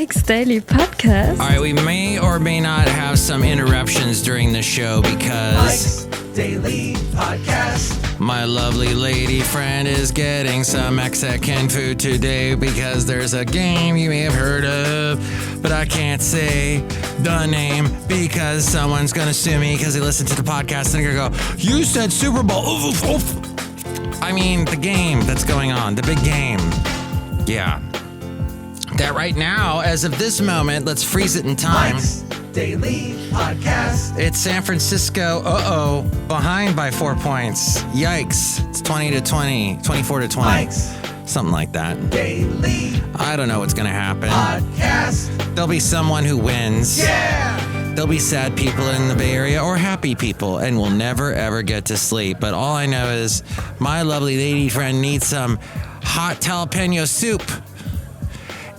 Mike's Daily Podcast. All right, we may or may not have some interruptions during the show because Mike's Daily Podcast. My lovely lady friend is getting some Mexican food today because there's a game you may have heard of, but I can't say the name because someone's going to sue me because they listened to the podcast and they're going to go, you said Super Bowl. Oof, oof. I mean, the game that's going on, the big game. Yeah. That right now, as of this moment, let's freeze it in time. Mike's Daily Podcast. It's San Francisco, behind by 4 points. Yikes. It's 20-20, 24-20. Mike's Something like that. Daily I don't know what's going to happen. Podcast. There'll be someone who wins. Yeah! There'll be sad people in the Bay Area or happy people, and we'll never, ever get to sleep. But all I know is my lovely lady friend needs some hot jalapeno soup.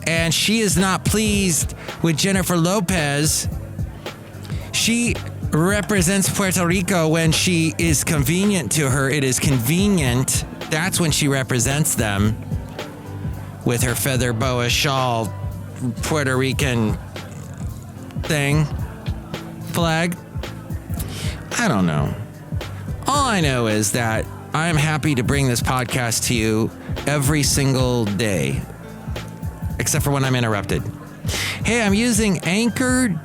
And she is not pleased with Jennifer Lopez. She represents Puerto Rico when she is convenient to her. It is convenient. That's when she represents them with her feather boa shawl, Puerto Rican thing, flag. I don't know. All I know is that I'm happy to bring this podcast to you every single day. Except for when I'm interrupted. Hey, I'm using anchor.fm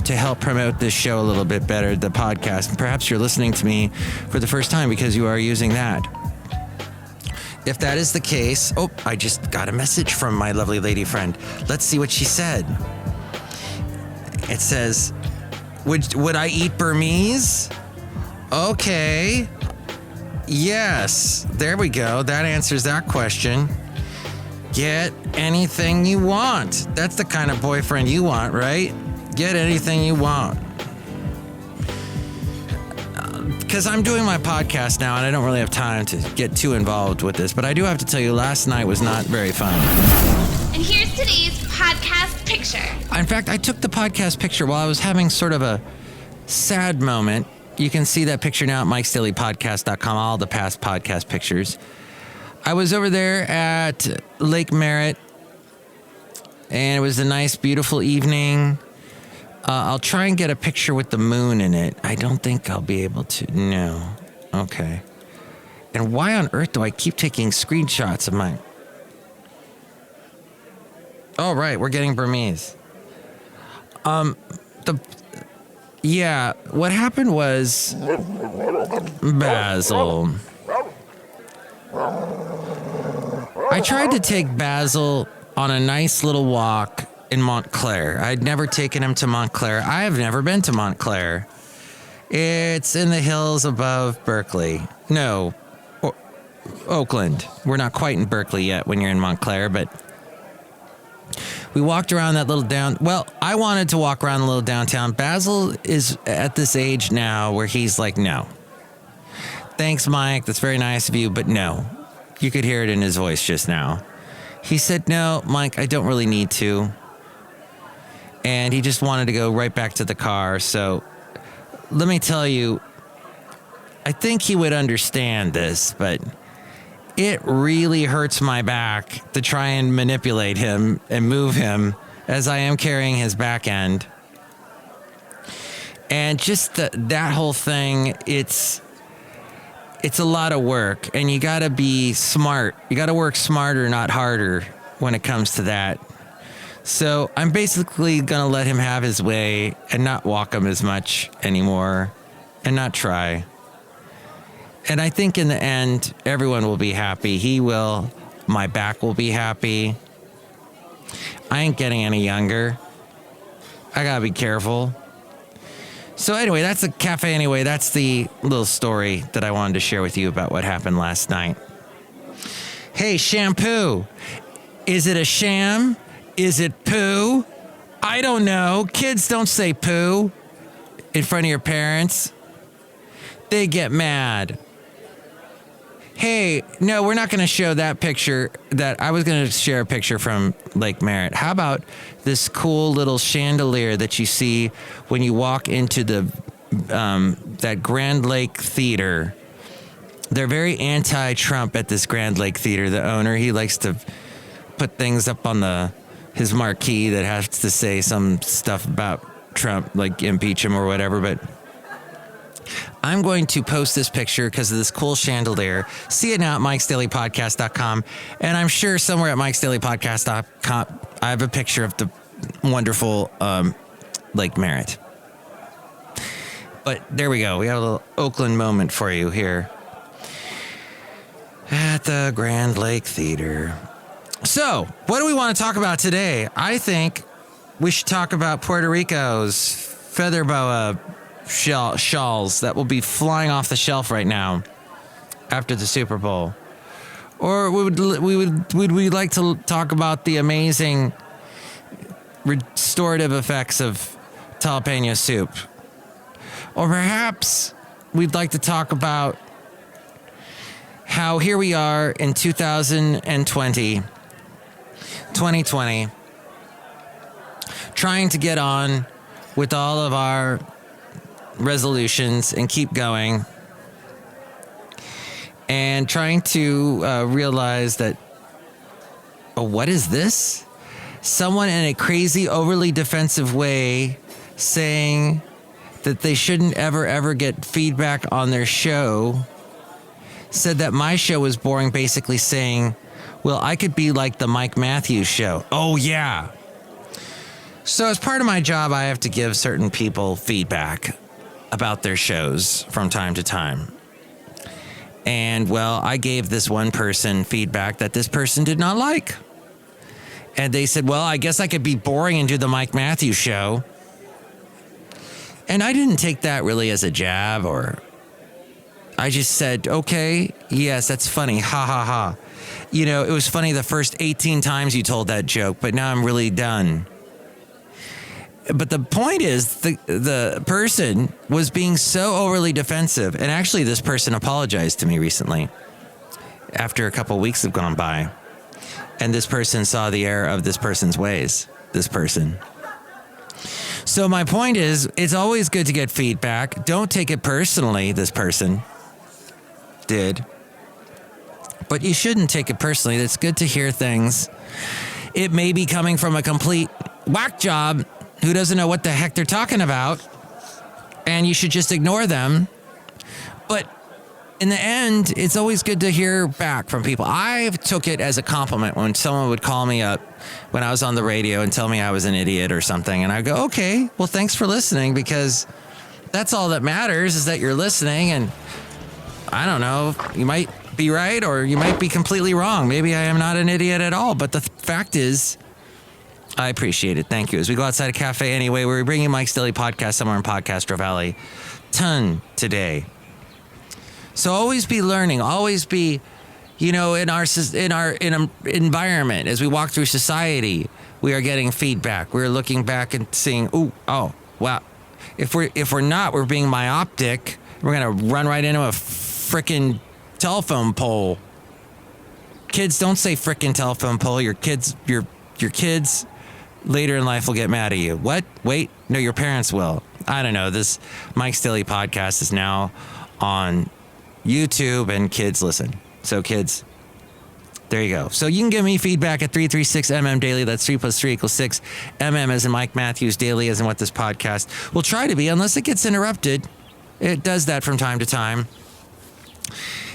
to help promote this show a little bit better, the podcast. Perhaps you're listening to me for the first time because you are using that. If that is the case, I just got a message from my lovely lady friend. Let's see what she said. It says, would I eat Burmese? Okay. Yes. There we go. That answers that question. Get anything you want. That's the kind of boyfriend you want, right? Get anything you want. Because I'm doing my podcast now and I don't really have time to get too involved with this, but I do have to tell you, last night was not very fun. And here's today's podcast picture. In fact, I took the podcast picture while I was having sort of a sad moment. You can see that picture now at mikesdailypodcast.com, all the past podcast pictures. I was over there at Lake Merritt, and it was a nice, beautiful evening. I'll try and get a picture with the moon in it. I don't think I'll be able to. No. Okay. And why on earth do I keep taking screenshots of mine? Oh, right. We're getting Burmese. What happened was Basil. I tried to take Basil on a nice little walk in Montclair. I'd never taken him to Montclair. I have never been to Montclair. It's in the hills above Berkeley. No, Oakland. We're not quite in Berkeley yet when you're in Montclair, but we walked around that little I wanted to walk around the little downtown. Basil is at this age now where he's like, no. Thanks, Mike. That's very nice of you, but no. You could hear it in his voice just now. He said, no, Mike, I don't really need to. And he just wanted to go right back to the car. So let me tell you, I think he would understand this, but it really hurts my back to try and manipulate him and move him as I am carrying his back end. And just that whole thing, it's a lot of work, and you got to be smart. You got to work smarter, not harder when it comes to that. So I'm basically going to let him have his way and not walk him as much anymore and not try. And I think in the end, everyone will be happy. He will. My back will be happy. I ain't getting any younger. I got to be careful. So anyway, that's a cafe anyway. That's the little story that I wanted to share with you about what happened last night. Hey, shampoo. Is it a sham? Is it poo? I don't know. Kids don't say poo in front of your parents. They get mad. Hey, no, we're not going to show that picture. That I was going to share a picture from Lake Merritt. How about this cool little chandelier that you see when you walk into the that Grand Lake Theater? They're very anti-Trump at this Grand Lake Theater. The owner, he likes to put things up on the his marquee that has to say some stuff about Trump, like impeach him or whatever. But I'm going to post this picture because of this cool chandelier. See it now at mikesdailypodcast.com. And I'm sure somewhere at mikesdailypodcast.com, I have a picture of the wonderful Lake Merritt. But there we go. We have a little Oakland moment for you here at the Grand Lake Theater. So, what do we want to talk about today? I think we should talk about Puerto Rico's feather boa shawls that will be flying off the shelf right now after the Super Bowl. Or would we like to talk about the amazing restorative effects of jalapeno soup? Or perhaps we'd like to talk about how here we are in 2020, trying to get on with all of our resolutions and keep going, and trying to realize that, oh, what is this? Someone in a crazy, overly defensive way saying that they shouldn't ever get feedback on their show, said that my show was boring, basically saying, well, I could be like the Mike Matthews show. Oh, yeah. So as part of my job, I have to give certain people feedback about their shows from time to time. And, well, I gave this one person feedback that this person did not like. And they said, well, I guess I could be boring and do the Mike Matthews show. And I didn't take that really as a jab, or I just said, okay, yes, that's funny. Ha, ha, ha. You know, it was funny the first 18 times you told that joke, but now I'm really done. But the point is, the person was being so overly defensive. And actually, this person apologized to me recently after a couple weeks have gone by. And this person saw the error of this person's ways, this person. So my point is, it's always good to get feedback. Don't take it personally, this person did. But you shouldn't take it personally. It's good to hear things. It may be coming from a complete whack job who doesn't know what the heck they're talking about, and you should just ignore them. But in the end, it's always good to hear back from people. I took it as a compliment when someone would call me up when I was on the radio and tell me I was an idiot or something. And I go, okay, well, thanks for listening, because that's all that matters, is that you're listening. And I don't know, you might be right or you might be completely wrong. Maybe I am not an idiot at all. But the fact is, I appreciate it. Thank you. As we go outside a cafe anyway, we're bringing Mike's Daily Podcast somewhere in Podcastro Valley. Ton today. So always be learning. Always be, you know, in our environment, as we walk through society, we are getting feedback. We're looking back and seeing, oh, wow. If we're not, we're being myopic. We're gonna run right into a frickin' telephone pole. Kids, don't say frickin' telephone pole. Your kids later in life will get mad at you. What? Wait, no, your parents will. I don't know. This Mike's Daily Podcast is now on YouTube, and kids listen. So kids, there you go. So you can give me feedback at 336MM Daily. That's 3 + 3 = 6. MM as in Mike Matthews, Daily as in what this podcast will try to be, unless it gets interrupted. It does that from time to time.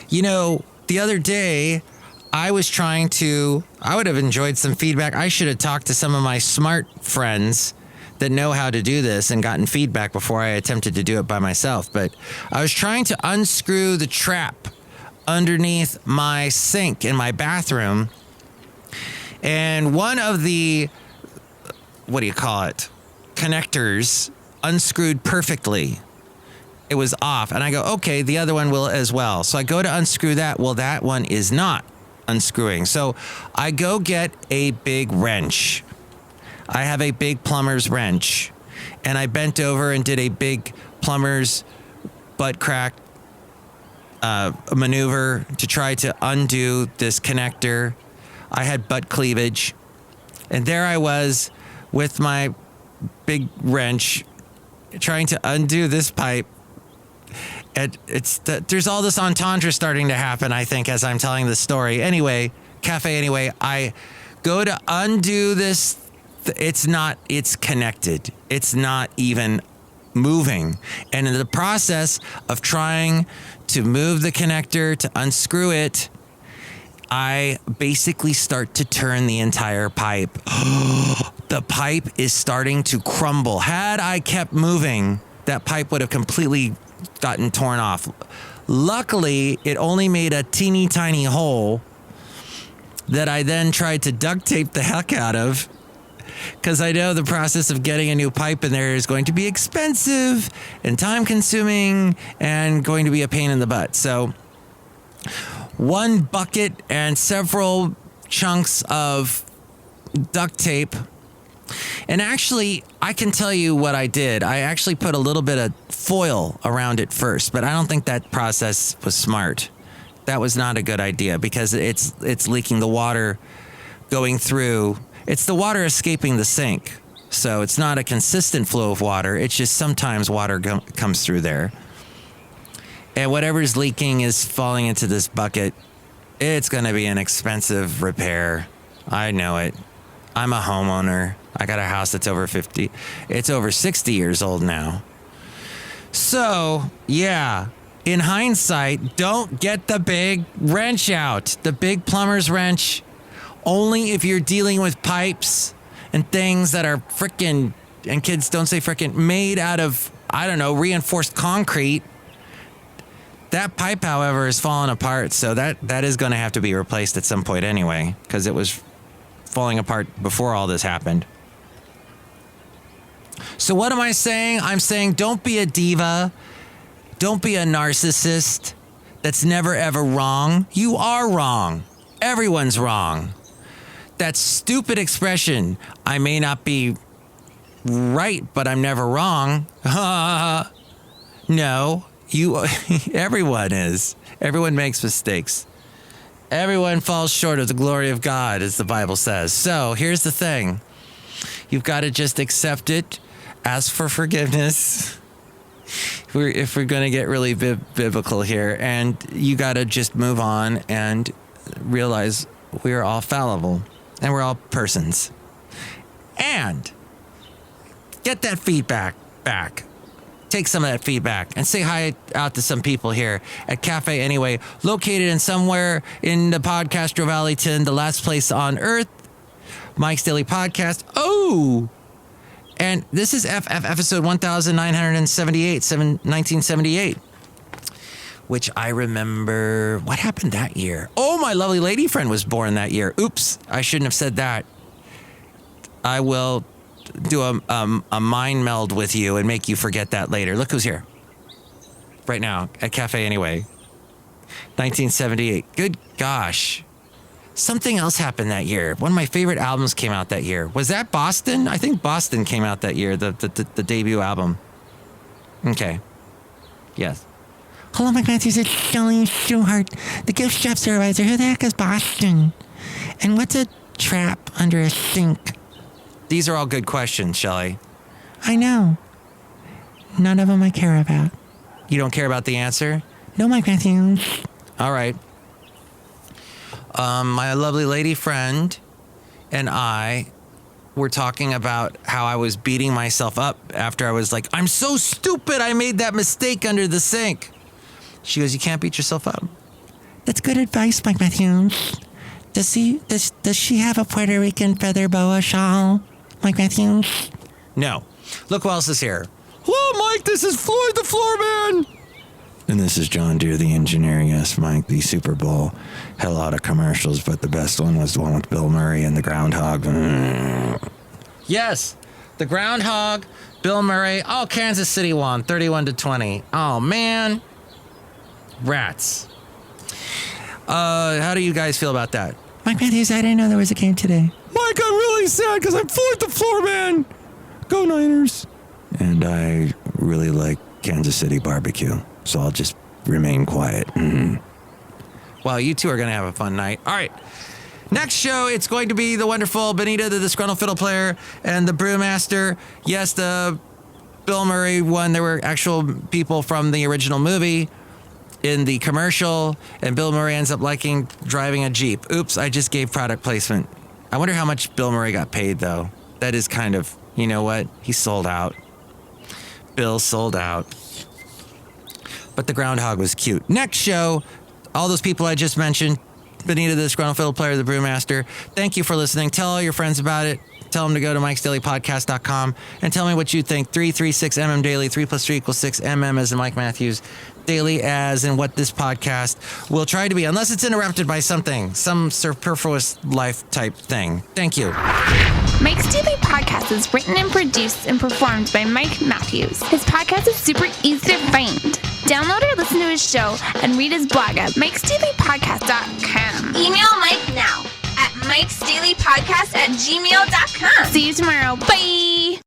You know, the other day, I would have enjoyed some feedback. I should have talked to some of my smart friends that know how to do this and gotten feedback before I attempted to do it by myself. But I was trying to unscrew the trap underneath my sink in my bathroom. And one of the, connectors unscrewed perfectly. It was off. And I go, okay, the other one will as well. So I go to unscrew that. Well, that one is not unscrewing. So I go get a big wrench. I have a big plumber's wrench, and I bent over and did a big plumber's butt crack maneuver to try to undo this connector. I had butt cleavage, and there I was with my big wrench trying to undo this pipe. And there's all this entendre starting to happen, I think, as I'm telling this story. Anyway, I go to undo this It's connected. It's not even moving. And in the process of trying to move the connector to unscrew it, I basically start to turn the entire pipe. The pipe is starting to crumble. Had I kept moving, that pipe would have completely gotten torn off. Luckily, it only made a teeny tiny hole that I then tried to duct tape the heck out of, because I know the process of getting a new pipe in there is going to be expensive and time consuming and going to be a pain in the butt. So one bucket and several chunks of duct tape. And actually, I can tell you what I did. I actually put a little bit of foil around it first, but I don't think that process was smart. That was not a good idea because it's leaking the water going through. It's the water escaping the sink. So it's not a consistent flow of water. It's just sometimes water comes through there. And whatever's leaking is falling into this bucket. It's going to be an expensive repair. I know it. I'm a homeowner. I got a house that's over 50. It's over 60 years old now. So, yeah, in hindsight, don't get the big wrench out. The big plumber's wrench. Only if you're dealing with pipes and things that are frickin', and kids don't say frickin', made out of, I don't know, reinforced concrete. That pipe, however, is falling apart. So that is going to have to be replaced at some point anyway, because it was falling apart before all this happened. So what am I saying? I'm saying don't be a diva. Don't be a narcissist that's never ever wrong. You are wrong. Everyone's wrong. That stupid expression, I may not be right, but I'm never wrong. No, everyone is. Everyone makes mistakes. Everyone falls short of the glory of God, as the Bible says. So here's the thing. You've got to just accept it, ask for forgiveness. If we're going to get really biblical here, and you got to just move on and realize we are all fallible and we're all persons. And get that feedback back. Take some of that feedback and say hi out to some people here at Cafe Anyway, located in somewhere in the Podcastro Valleyton, the last place on earth, Mike's Daily Podcast. Oh, and this is episode 1978, 1978, which I remember. What happened that year? Oh, my lovely lady friend was born that year. Oops, I shouldn't have said that. I will do a mind meld with you and make you forget that later. Look who's here right now at Cafe Anyway. 1978. Good gosh. Something else happened that year. One of my favorite albums came out that year. Was that Boston? I think Boston came out that year, the debut album. Okay. Yes. Hello, Mike Matthews. It's Chely Shoehart, the gift shop supervisor. Who the heck is Boston? And what's a trap under a sink? These are all good questions, Chely. I know. None of them I care about. You don't care about the answer? No, Mike Matthews. All right. My lovely lady friend and I were talking about how I was beating myself up after I was like, I'm so stupid. I made that mistake under the sink. She goes, you can't beat yourself up. That's good advice, Mike Matthews. Does she have a Puerto Rican feather boa shawl, Mike Matthews? No. Look who else is here. Hello, Mike. This is Floyd the Floorman. And this is John Deere, the engineer. Yes, Mike, the Super Bowl had a lot of commercials, but the best one was the one with Bill Murray and the groundhog. Yes, the groundhog, Bill Murray. Oh, Kansas City won 31-20. Oh, man. Rats. How do you guys feel about that? Mike Matthews, I didn't know there was a game today. Mike, I'm really sad because I'm Floyd the Floorman. Go Niners. And I really like Kansas City barbecue, so I'll just remain quiet. Well, you two are going to have a fun night. All right. Next show, it's going to be the wonderful Benita, the Disgruntled Fiddle Player, and the Brewmaster. Yes, the Bill Murray one, there were actual people from the original movie in the commercial, and Bill Murray ends up liking driving a Jeep. Oops, I just gave product placement. I wonder how much Bill Murray got paid, though. that is kind of, you know what? He sold out. Bill sold out. But the groundhog was cute. Next show, all those people I just mentioned, Benita, the Disgruntled Fiddle Player, the Brewmaster, thank you for listening. Tell all your friends about it. Tell them to go to mikesdailypodcast.com and tell me what you think. 336mm daily, 3 + 3 = 6, MM as in Mike Matthews, daily as in what this podcast will try to be, unless it's interrupted by something, some superfluous life type thing. Thank you. Mike's Daily Podcast is written and produced and performed by Mike Matthews. His podcast is super easy to find. Download or listen to his show and read his blog at mikesdailypodcast.com. Email Mike now at mikesdailypodcast@gmail.com. See you tomorrow. Bye!